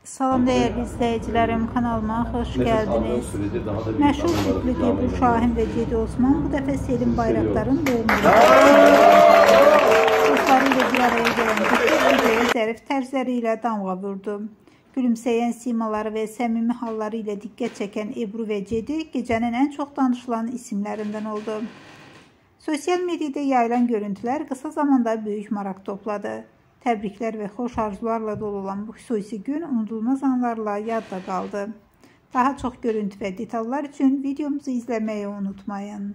Salam değerli izleyicilerim, kanalıma hoş geldiniz. Məşhur çiftlik Ebru Şahin ve Cedi Osman bu dəfə Selim Bayraktar'ın doğumunu dostlarıyla bir araya gelen videoya zərif tərzləri ilə damğa vurdu. Gülümsəyən simaları ve səmimi halları ilə diqqət çəkən Ebru ve Cedi gecənin en çok danışılan isimlerinden oldu. Sosyal medyada yayılan görüntüler kısa zamanda büyük maraq topladı. Təbriklər və xoş arzularla dolu olan bu xüsusi gün unudulmaz anlarla yadda qaldı. Daha çox görüntü və detallar üçün videomuzu izləməyi unutmayın.